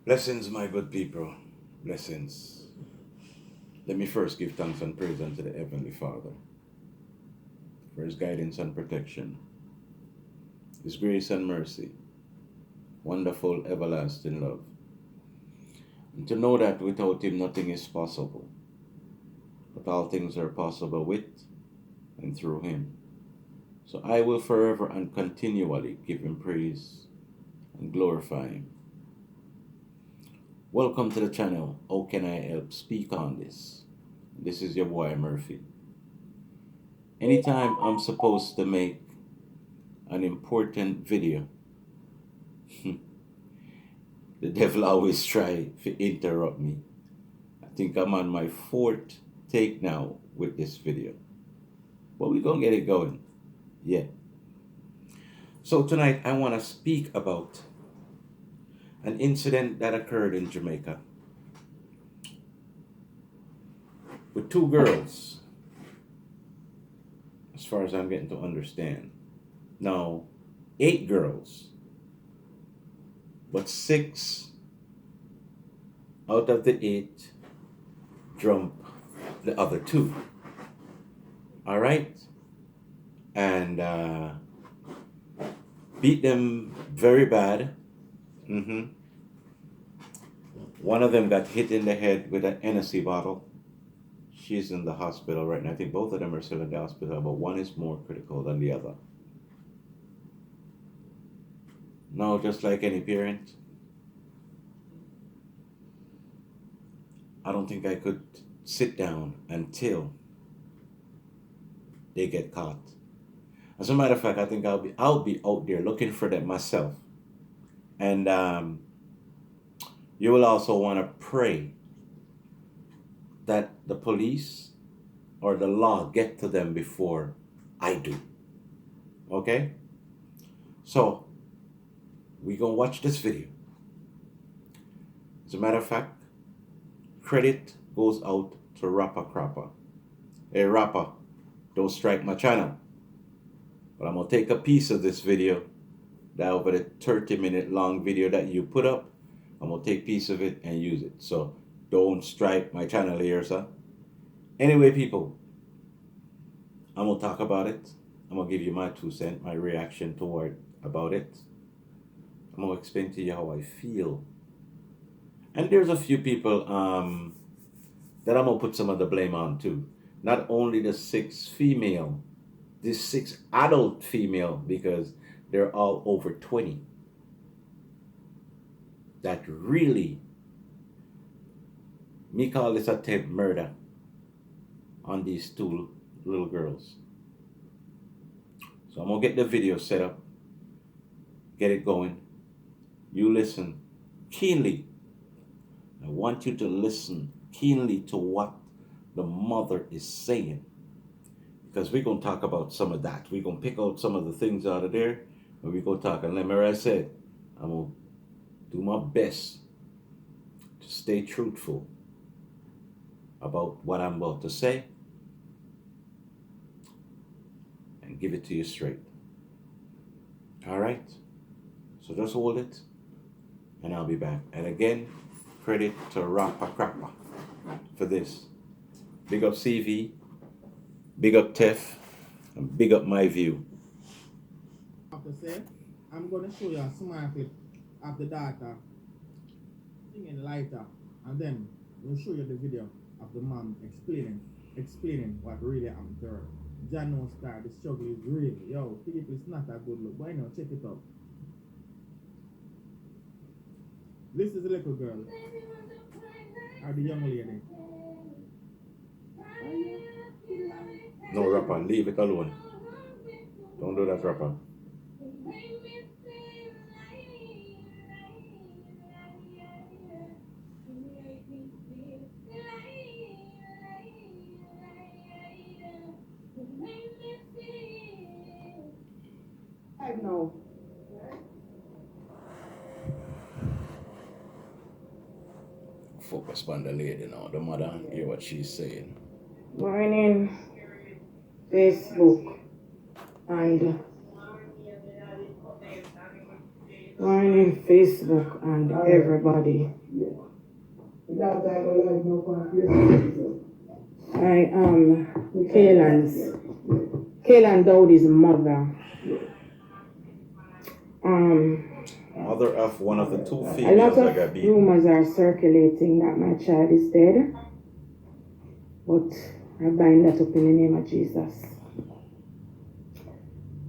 Blessings, my good people. Blessings. Let me first give thanks and praise unto the Heavenly Father for His guidance and protection, His grace and mercy, wonderful, everlasting love. And to know that without Him nothing is possible, but all things are possible with and through Him. So I will forever and continually give Him praise and glorify Him. Welcome to the channel. How can I help speak on this? This is your boy Murphy. Anytime I'm supposed to make an important video, the devil always try to interrupt me. I think I'm on my fourth take now with this video, but we're gonna get it going. Yeah. So tonight I want to speak about an incident that occurred in Jamaica with two girls, as far as I'm getting to understand. Now, 8 girls, but 6 out of the 8 jump the other 2. All right? And beat them very bad. One of them got hit in the head with an Hennessy bottle. She's in the hospital right now. I think both of them are still in the hospital, but one is more critical than the other. Now, just like any parent, I don't think I could sit down until they get caught. As a matter of fact, I think I'll be out there looking for them myself. And you will also want to pray that the police or the law get to them before I do. Okay? So, we gonna watch this video. As a matter of fact, credit goes out to Rapper Crapper. Hey Rapper, don't strike my channel. But I'm gonna take a piece of this video, that over the 30-minute long video that you put up, I'm gonna take a piece of it and use it. So don't strike my channel here, sir. Anyway, people, I'm gonna talk about it. I'm gonna give you my 2 cents, my reaction toward about it. I'm gonna explain to you how I feel. And there's a few people that I'm gonna put some of the blame on too. Not only the 6 female, these 6 adult female, because they're all over 20, that really, me call this attempt murder on these 2 little girls. So I'm gonna get the video set up, get it going. You listen keenly. I want you to listen keenly to what the mother is saying, because we're gonna talk about some of that. We're gonna pick out some of the things out of there, and we're gonna talk. And remember, I said I'm gonna do my best to stay truthful about what I'm about to say and give it to you straight. All right? So just hold it, and I'll be back. And again, credit to Rapper Crapper for this. Big up CV, big up Tef, and big up My View. To say, I'm going to show you a small clip of the daughter singing the lighter, and then we'll show you the video of the mom explaining what really happened to her. John no star, the struggle is real. Yo, Philip is not a good look. Why not? Check it out. This is a little girl. Or the young lady. No, Rapper, leave it alone. Don't do that, Rapper. I know. Focus on the lady now. The mother, hear what she's saying. Morning, Facebook, and Morning, Facebook and everybody. I am KAYLAN Dowdy's mother. Mother of one of the two A lot females that got of beaten. rumors are circulating that my child is dead, but I bind that up in the name of Jesus.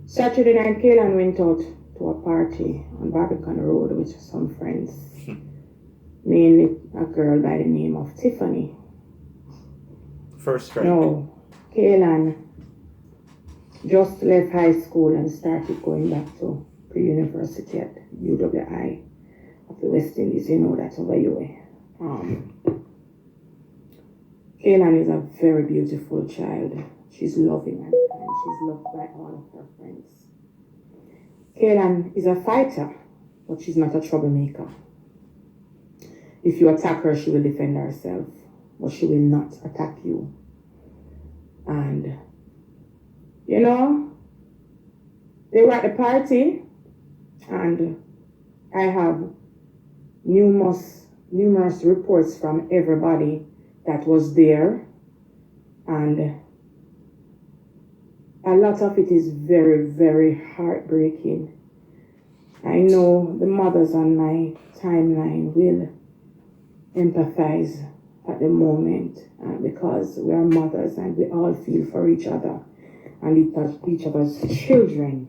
Saturday night, KAYLAN went out to a party on Barbican Road with some friends, mainly a girl by the name of Tiffany. First strike. No, KAYLAN just left high school and started going back to pre-university at UWI of the West Indies. You know that's over your way. KAYLAN is a very beautiful child. She's loving and kind. She's loved by all of her friends. KAYLAN is a fighter, but she's not a troublemaker. If you attack her, she will defend herself, but she will not attack you. And, you know, they were at the party, and I have numerous reports from everybody that was there, and a lot of it is very, very heartbreaking. I know the mothers on my timeline will empathize at the moment because we are mothers and we all feel for each other and each other's children.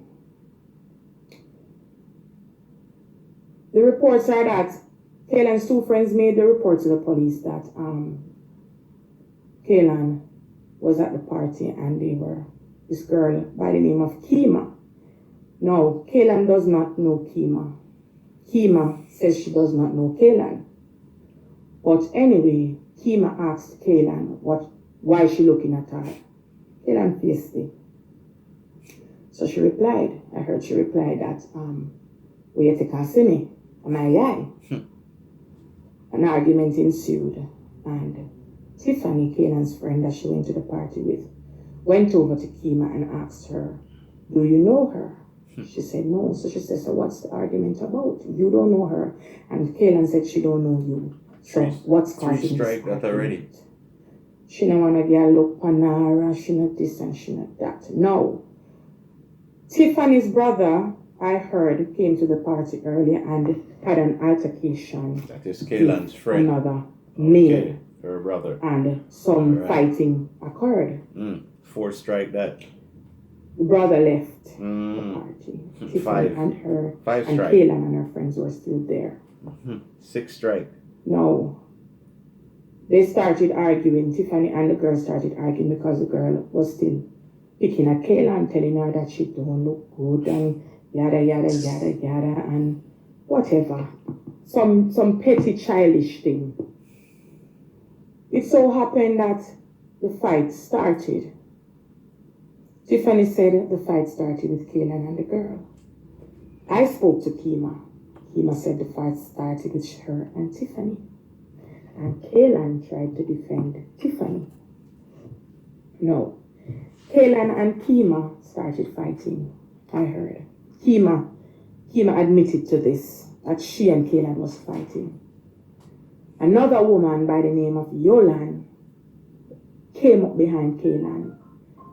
The reports are that KAYLAN's two friends made the report to the police that KAYLAN was at the party and they were this girl by the name of Kima. No, KAYLAN does not know Kima. Kima says she does not know KAYLAN. But anyway, Kima asked KAYLAN why she looking at her. KAYLAN faced it. So she replied, I heard she replied that, will you take a see me? Am I eye? An argument ensued, and Tiffany, KAYLAN's friend that she went to the party with, went over to Kima and asked her, do you know her? She said no. So she said, so what's the argument about? You don't know her. And KAYLAN said she don't know you. So what's causing this strike that already. She don't want to get a look panara, she not this and she not that. No. Tiffany's brother, I heard, came to the party earlier and had an altercation. That is KAYLAN's friend. Another male. Okay, her brother. And some fighting occurred. 4 strike that. The brother left the party. Tiffany 5. and her 5 and strike. KAYLAN and her friends were still there. 6 strike. No. They started arguing. Tiffany and the girl started arguing because the girl was still picking at KAYLAN, telling her that she don't look good and yada yada yada yada and whatever. Some petty childish thing. It so happened that the fight started. Tiffany said the fight started with KAYLAN and the girl. I spoke to Kima. Kima said the fight started with her and Tiffany. And KAYLAN tried to defend Tiffany. No. KAYLAN and Kima started fighting, I heard. Kima admitted to this, that she and KAYLAN was fighting. Another woman by the name of Yolan came up behind KAYLAN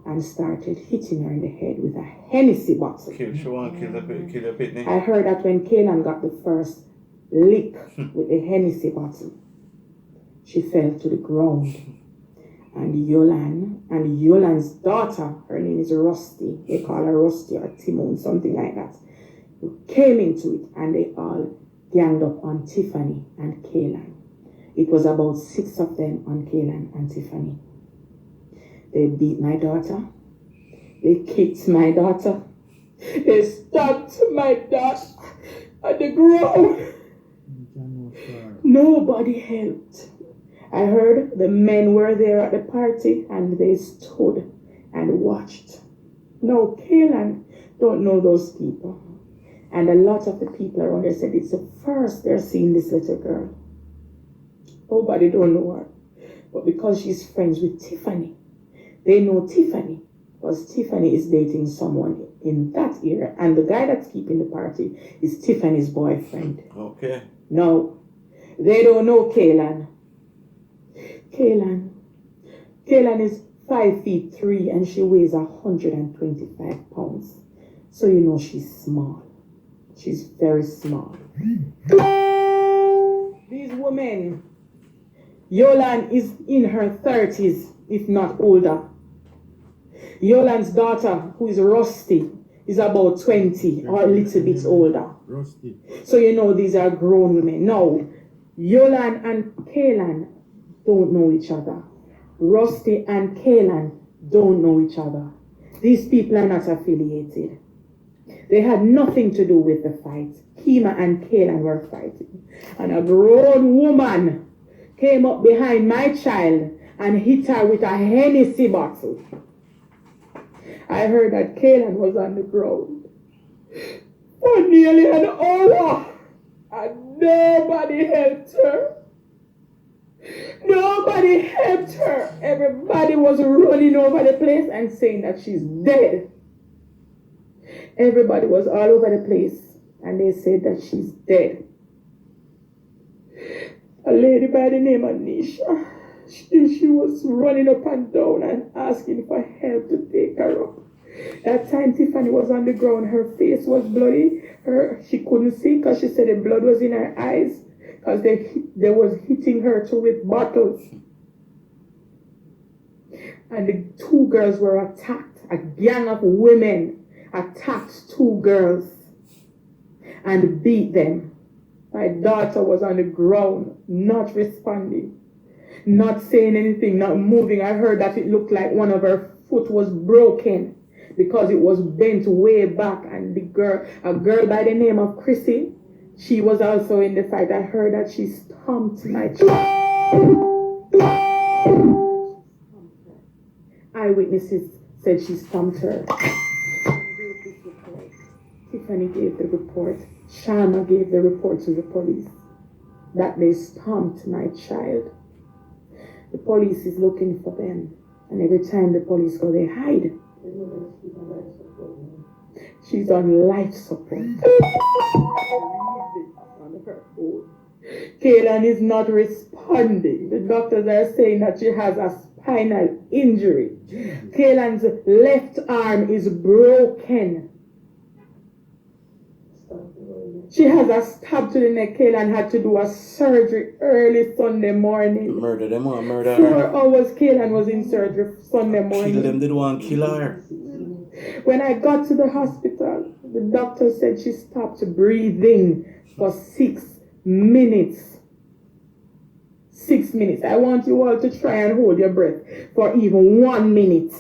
and started hitting her in the head with a Hennessy bottle. I heard that when KAYLAN got the first lick with the Hennessy bottle, she fell to the ground. And Yolan's daughter, her name is Rusty, they call her Rusty or Timon, something like that, came into it and they all ganged up on Tiffany and KAYLAN. It was about 6 of them on KAYLAN and Tiffany. They beat my daughter. They kicked my daughter. They stabbed my daughter at the ground. Nobody helped. I heard the men were there at the party and they stood and watched. No, KAYLAN don't know those people. And a lot of the people around there said it's the first they're seeing this little girl. Nobody don't know her. But because she's friends with Tiffany, they know Tiffany because Tiffany is dating someone in that area. And the guy that's keeping the party is Tiffany's boyfriend. Okay. No, they don't know KAYLAN. KAYLAN is 5'3" and she weighs 125 pounds. So you know she's small. She's very small. These women, Yolan is in her 30s, if not older. Yolan's daughter, who is Rusty, is about 20 or a little bit older. Rusty. So you know these are grown women. Now, Yolan and KAYLAN don't know each other. Rusty and KAYLAN don't know each other. These people are not affiliated. They had nothing to do with the fight. Kima and KAYLAN were fighting. And a grown woman came up behind my child and hit her with a Hennessy bottle. I heard that KAYLAN was on the ground for nearly an hour and nobody helped her. Nobody helped her. Everybody was running over the place and saying that she's dead. Everybody was all over the place and they said that she's dead. A lady by the name of Nisha, she was running up and down and asking for help to take her up. That time Tiffany was on the ground, her face was bloody. She couldn't see because she said the blood was in her eyes because they was hitting her too with bottles. And the two girls were attacked. A gang of women attacked two girls and beat them. My daughter was on the ground, not responding, not saying anything, not moving. I heard that it looked like one of her foot was broken because it was bent way back. And a girl by the name of Chrissy, she was also in the fight. I heard that she stomped my child. Eyewitnesses said she stomped her. Tiffany gave the report. Sharma gave the report to the police that they stomped my child. The police is looking for them, and every time the police go, they hide. She's on life support. KAYLAN is not responding. The doctors are saying that she has a spinal injury. KAYLAN's left arm is broken. She has a stab to the neck. KAYLAN had to do a surgery early Sunday morning. Murder them or murder 4 her. hours KAYLAN was in surgery Sunday morning. Kill them, they don't want to kill her. When I got to the hospital, the doctor said she stopped breathing for 6 minutes. 6 minutes. I want you all to try and hold your breath for even 1 minute.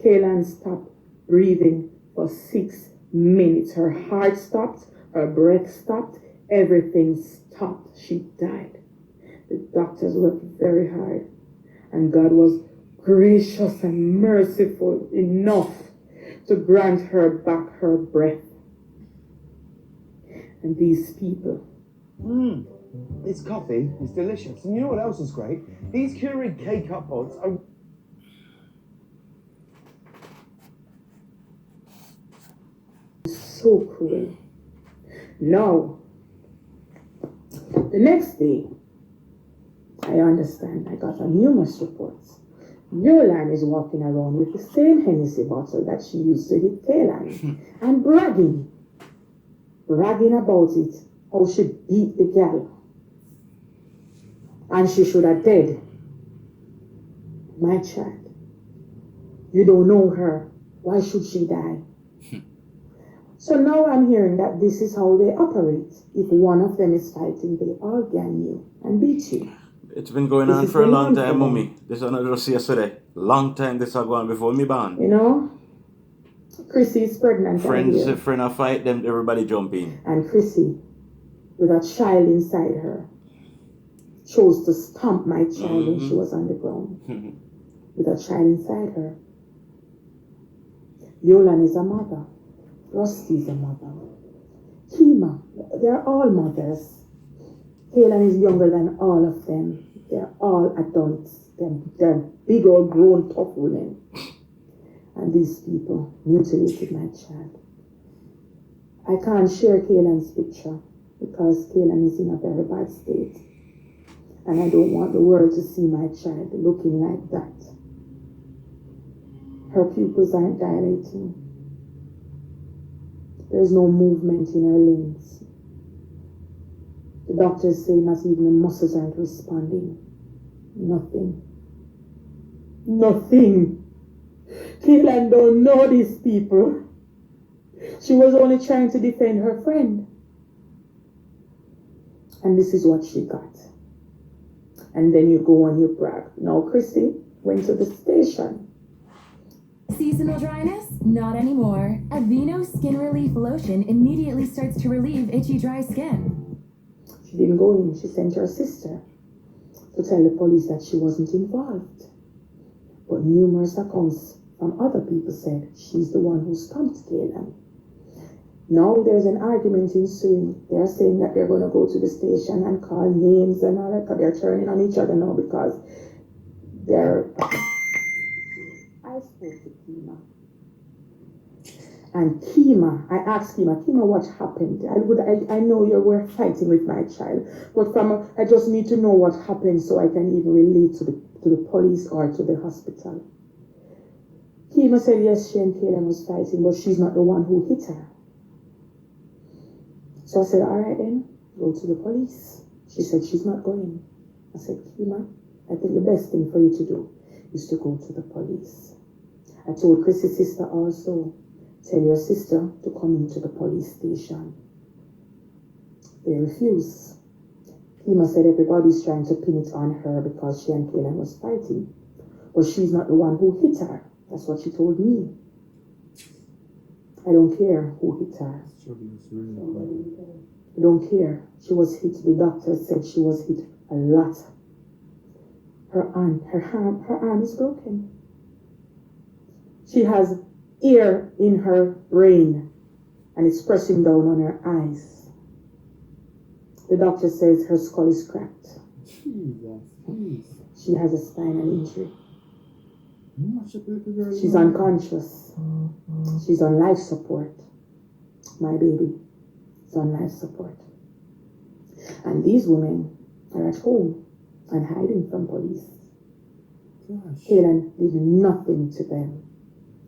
KAYLAN stopped breathing for 6 minutes. Her heart stopped, her breath stopped, everything stopped. She died. The doctors worked very hard, and God was gracious and merciful enough to grant her back her breath. And these people. This coffee is delicious. And you know what else is great? These Keurig K-Cup pods are... So cruel. Now, the next day, I understand I got a numerous reports. Yolan is walking around with the same Hennessy bottle that she used to hit KAYLAN and bragging about it, how she beat the girl and she should have dead. My child, you don't know her. Why should she die? So now I'm hearing that this is how they operate. If one of them is fighting, they all gang you and beat you. It's been going on for a long time, mommy. This is not just yesterday. Long time this has gone before me born. You know, Chrissy is pregnant. Friends, if friend a fight them, everybody jump in. And Chrissy, with a child inside her, chose to stomp my child when she was on the ground. With a child inside her. Yolan is a mother. Rusty is a mother. Kima, they're all mothers. KAYLAN is younger than all of them. They're all adults. They're big old grown tough women. and these people mutilated my child. I can't share KAYLAN's picture because KAYLAN is in a very bad state. And I don't want the world to see my child looking like that. Her pupils aren't dilating. There's no movement in her limbs. The doctors say not even the muscles aren't responding. Nothing. Nothing. KAYLAN don't know these people. She was only trying to defend her friend. And this is what she got. And then you go and you brag. Now Chrissy went to the station. Seasonal dryness? Not anymore. Aveeno Skin Relief Lotion immediately starts to relieve itchy, dry skin. She didn't go in. She sent her sister to tell the police that she wasn't involved. But numerous accounts from other people said she's the one who stomped KAYLAN. Now there's an argument ensuing. They're saying that they're going to go to the station and call names and all that, because they're turning on each other now because they're... I spoke to Kima. And Kima, I asked Kima, what happened? I know you were fighting with my child, but I just need to know what happened so I can even relate to the police or to the hospital. Kima said yes, she and KAYLAN was fighting, but she's not the one who hit her. So I said, all right then, go to the police. She said she's not going. I said, Kima, I think the best thing for you to do is to go to the police. I told Chrissy's sister also, tell your sister to come into the police station. They refuse. Kima said everybody's trying to pin it on her because she and KAYLAN was fighting. But she's not the one who hit her. That's what she told me. I don't care who hit her. I don't care. She was hit. The doctor said she was hit a lot. Her arm is broken. She has air in her brain and it's pressing down on her eyes. The doctor says her skull is cracked. She has a spinal injury. She's unconscious. She's on life support. My baby is on life support. And these women are at home and hiding from police. KAYLAN did nothing to them.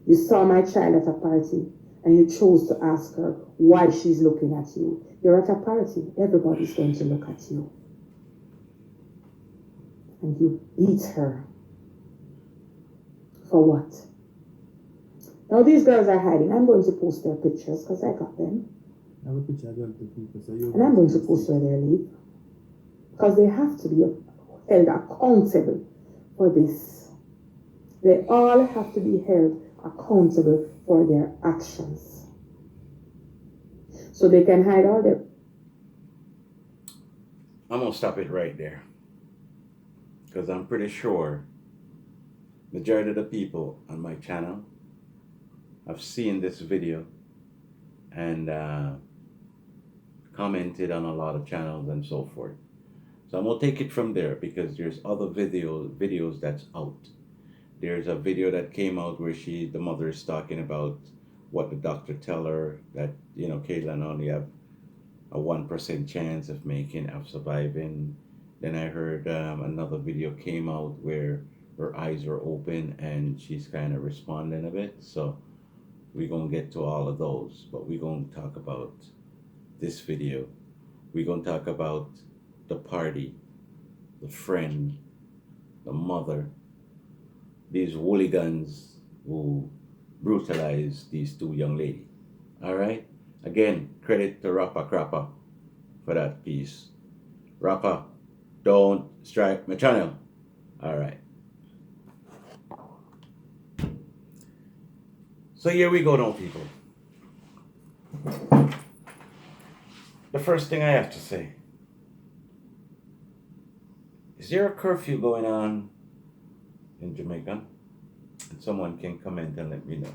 You saw my child at a party and you chose to ask her why she's looking at you. You're at a party. Everybody's going to look at you. And you beat her. For what? Now these girls are hiding. I'm going to post their pictures because I got them. I have a picture of them to people, so and I'm going to post where they live. Because they have to be held accountable for this. They all have to be held accountable for their actions. So they can hide all their... I'm going to stop it right there. Because I'm pretty sure majority of the people on my channel have seen this video and commented on a lot of channels and so forth. So I'm going to take it from there because there's other videos that's out. There's a video that came out where the mother is talking about what the doctor tell her, that, you know, KAYLAN only have a 1% chance of surviving. Then I heard another video came out where her eyes are open and she's kind of responding a bit. So we're going to get to all of those, but we're going to talk about this video. We're going to talk about the party, the friend, the mother, these hooligans who brutalized these two young ladies. All right? Again, credit to Rappa Crappa for that piece. Rappa, don't strike my channel. All right. So here we go now, people. The first thing I have to say, is there a curfew going on in Jamaica? And someone can comment and let me know.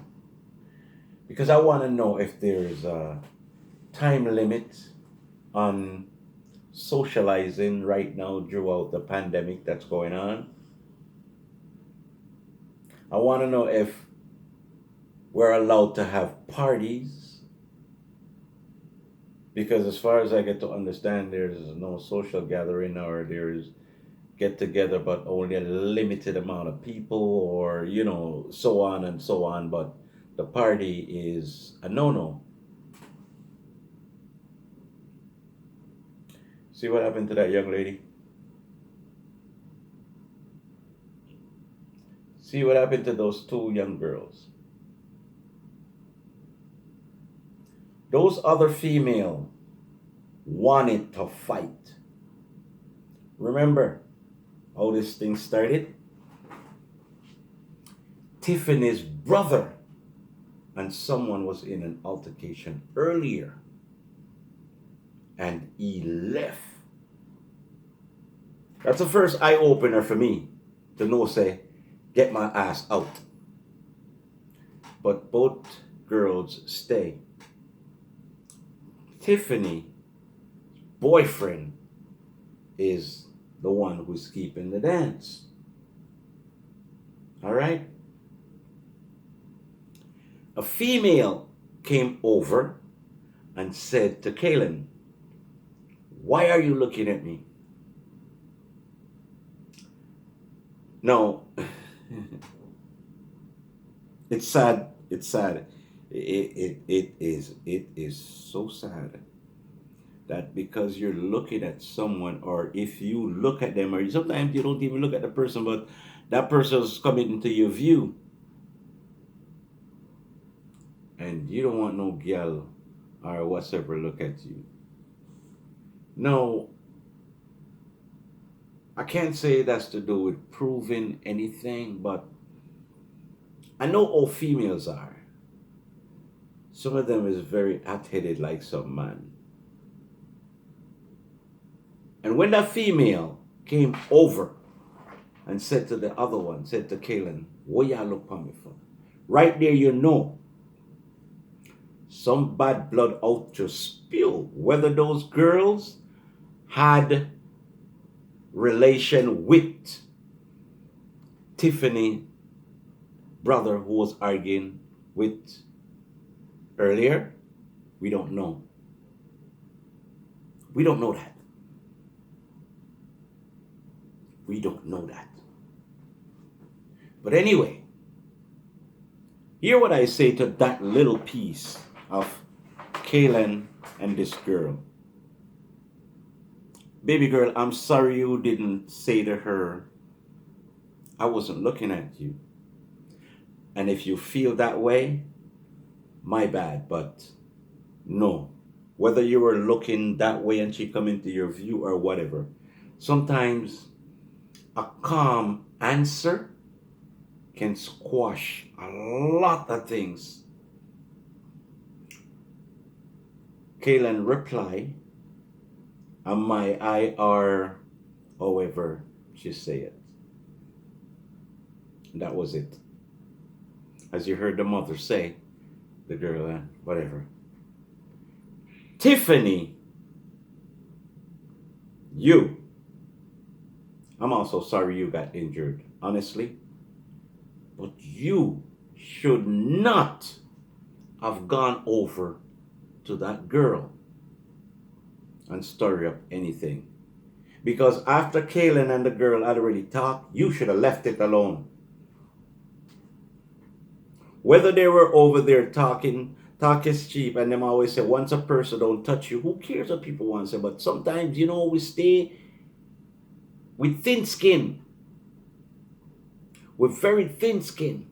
Because I want to know if there's a time limit on socializing right now throughout the pandemic that's going on. I want to know if we're allowed to have parties, because as far as I get to understand, there's no social gathering or there's get together, but only a limited amount of people, or so on and so on. But the party is a no-no. See what happened to that young lady? See what happened to those two young girls? Those other female wanted to fight. Remember how this thing started? Tiffany's brother and someone was in an altercation earlier, and he left. That's the first eye opener for me to know, say, get my ass out. But both girls stay. Tiffany's boyfriend is the one who's keeping the dance. All right? A female came over and said to KAYLAN, "Why are you looking at me?" No, it's sad. It's sad. It is so sad that because you're looking at someone, or if you look at them, or sometimes you don't even look at the person, but that person's coming into your view, and you don't want no girl or whatever look at you. No, I can't say that's to do with proving anything, but I know all females are. Some of them is very hot-headed like some man. And when that female came over and said to the other one, said to KAYLAN, "What y'all look for me for?" Right there, some bad blood out to spill. Whether those girls had relation with Tiffany brother who was arguing with earlier, we don't know. We don't know that. We don't know that. But anyway, hear what I say to that little piece of KAYLAN and this girl. Baby girl, I'm sorry you didn't say to her, "I wasn't looking at you." And if you feel that way, my bad, but no. Whether you were looking that way and she come into your view or whatever, sometimes a calm answer can squash a lot of things. KAYLAN reply, and my IR, however she say it. That was it. As you heard the mother say, the girl, whatever. Tiffany, I'm also sorry you got injured, honestly. But you should not have gone over to that girl and stir up anything. Because after KAYLAN and the girl had already talked, you should have left it alone. Whether they were over there talking, talk is cheap, and them always say, once a person don't touch you, who cares what people want to say? But sometimes, we stay with thin skin. With very thin skin.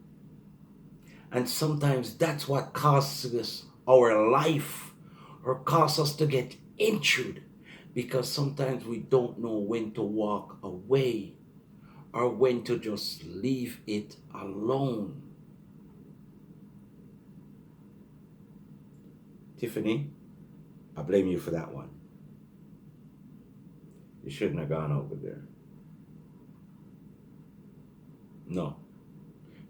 And sometimes that's what costs us our life, or costs us to get injured, because sometimes we don't know when to walk away or when to just leave it alone. Tiffany, I blame you for that one. You shouldn't have gone over there. No,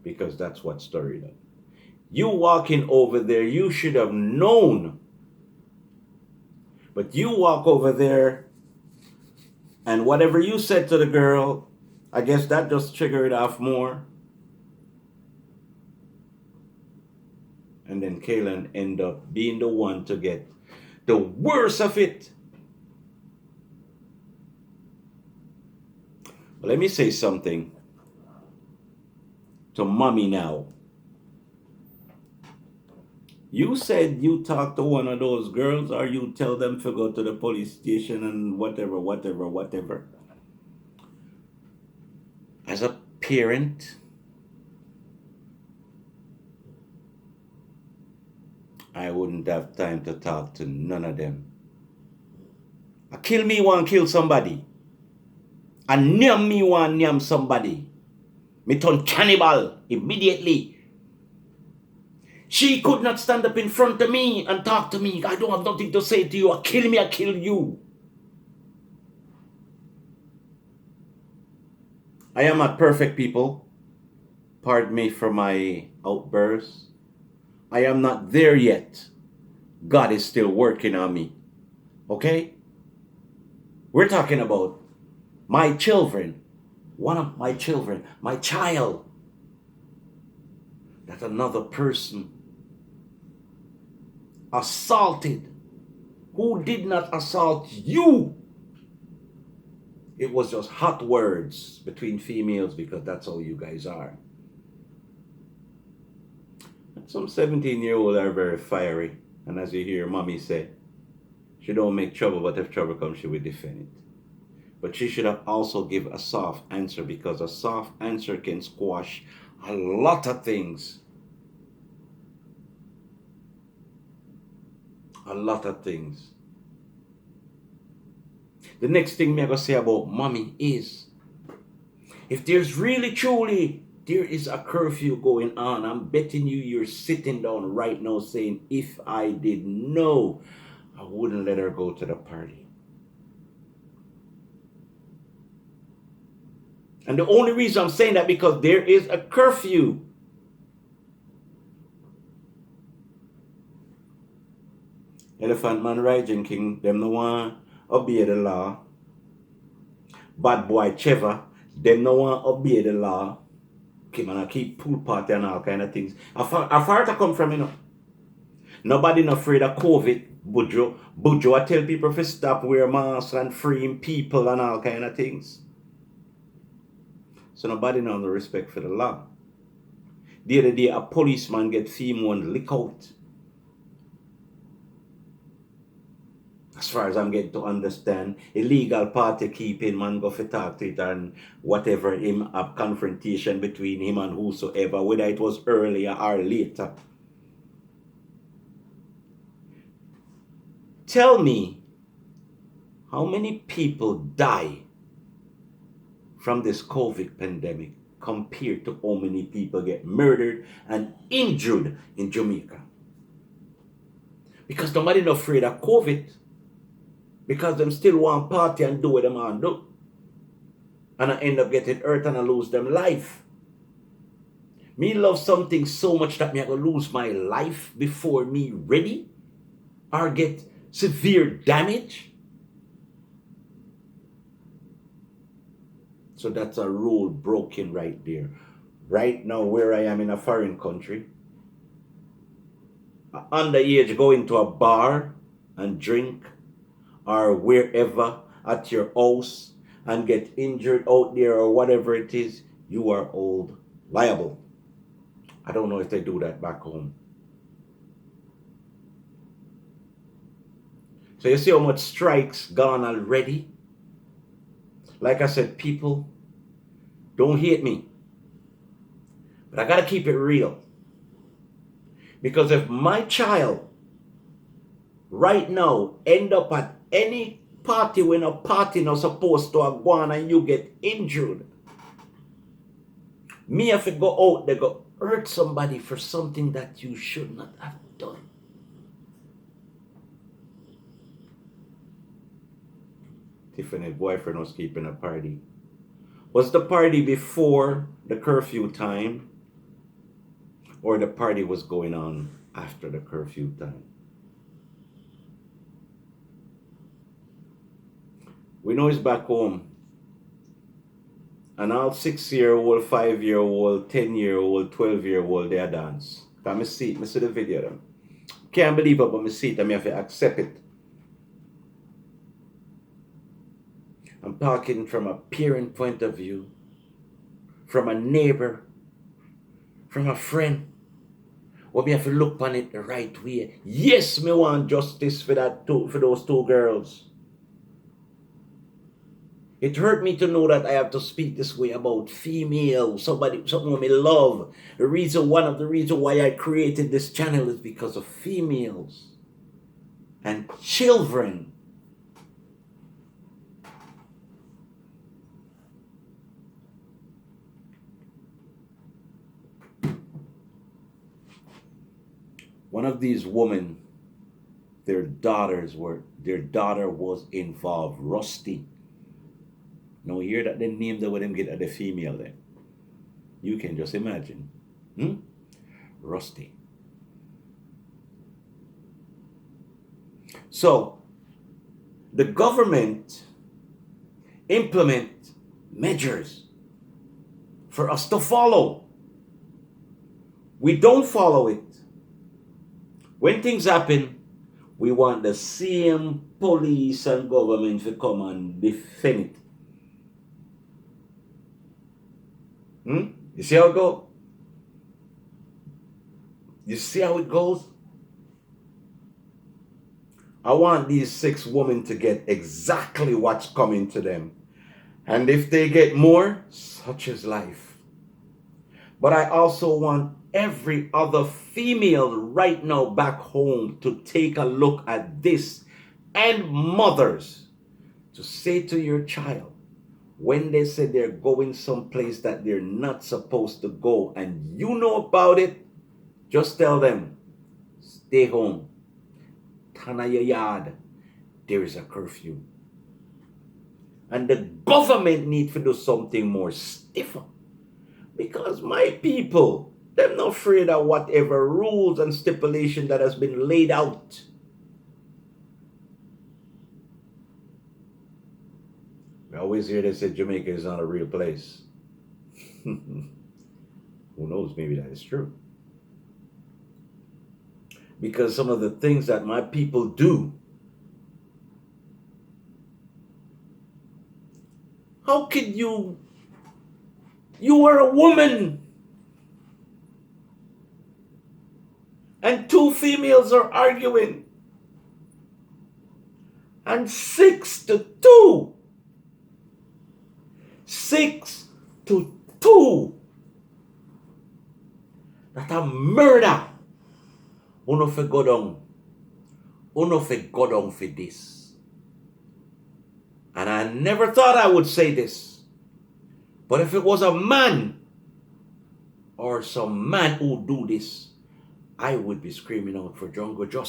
because that's what stirred up. You walking over there, you should have known. But you walk over there, and whatever you said to the girl, I guess that just triggered it off more. And then KAYLAN end up being the one to get the worst of it. But let me say something to mommy now. You said you talked to one of those girls, or you tell them to go to the police station and whatever. As a parent, I wouldn't have time to talk to none of them. A kill me want kill somebody. A nyam me want nyam somebody. Me turn cannibal immediately. She could not stand up in front of me and talk to me. I don't have nothing to say to you. I kill me, I kill you. I am not perfect, people. Pardon me for my outbursts. I am not there yet. God is still working on me. Okay? We're talking about my children. One of my children. My child. That another person assaulted. Who did not assault you? It was just hot words between females because that's how you guys are. Some 17-year-olds are very fiery. And as you hear mommy say, she don't make trouble, but if trouble comes, she will defend it. But she should have also give a soft answer, because a soft answer can squash a lot of things. A lot of things. The next thing me I gonna say about mommy is, if there's really truly there is a curfew going on, I'm betting you're sitting down right now saying, if I did know, I wouldn't let her go to the party. And the only reason I'm saying that because there is a curfew. Elephant Man Rising King, them no one obey the law. Bad boy Trevor, them no one obey the law. Okay, man, I keep pool party and all kind of things. How far to come from, you know? Nobody not afraid of COVID. Bujo, I tell people to stop wear masks and freeing people and all kind of things. So nobody know the respect for the law. The other day, a policeman get female and lick out. As far as I'm getting to understand, illegal party keeping, man go for talk to it and whatever, him a confrontation between him and whosoever, whether it was earlier or later. Tell me, how many people die from this COVID pandemic compared to how many people get murdered and injured in Jamaica? Because nobody not afraid of COVID. Because them still want party and do what them want to do. And I end up getting hurt and I lose them life. Me love something so much that me I go lose my life before me ready or get severe damage. So that's a rule broken right there. Right now where I am in a foreign country, an underage go into a bar and drink, or wherever at your house and get injured out there or whatever it is, you are all liable. I don't know if they do that back home. So you see how much strikes gone already? Like I said, people, don't hate me. But I gotta keep it real. Because if my child right now end up at any party when a party not supposed to have gone and you get injured, me if it go out, they go hurt somebody for something that you should not have done. Tiffany's boyfriend was keeping a party. Was the party before the curfew time, or the party was going on after the curfew time? We know he's back home. And all 6-year-old, 5-year-old, 10-year-old, 12-year-old, they dance. Can I see it? I see the video them. Can't believe it, but I see it and I have to accept it. I'm talking from a parent point of view, from a neighbor, from a friend. What me have to look on it the right way. Yes, me want justice for those two girls. It hurt me to know that I have to speak this way about female, something who me love. One of the reasons why I created this channel is because of females and children. One of these women, their daughter was involved, Rusty. Now hear that the name that would them get at the female then. You can just imagine. Rusty. So the government implement measures for us to follow. We don't follow it. When things happen, we want the same police and government to come and defend it. You see how it goes? You see how it goes? I want these 6 women to get exactly what's coming to them. And if they get more, such is life. But I also want every other female right now back home to take a look at this, and mothers to say to your child, when they say they're going someplace that they're not supposed to go and you know about it, just tell them, stay home. Tana your yard. There is a curfew. And the government needs to do something more stiffer. Because my people, they're not afraid of whatever rules and stipulation that has been laid out. I always hear they say Jamaica is not a real place. Who knows, maybe that is true. Because some of the things that my people do, how could you are a woman and 2 females are arguing and 6-2. 6-2. That's a murder. Uno fe go down. Uno fe go down for this. And I never thought I would say this. But if it was a man or some man who do this, I would be screaming out for jungle justice.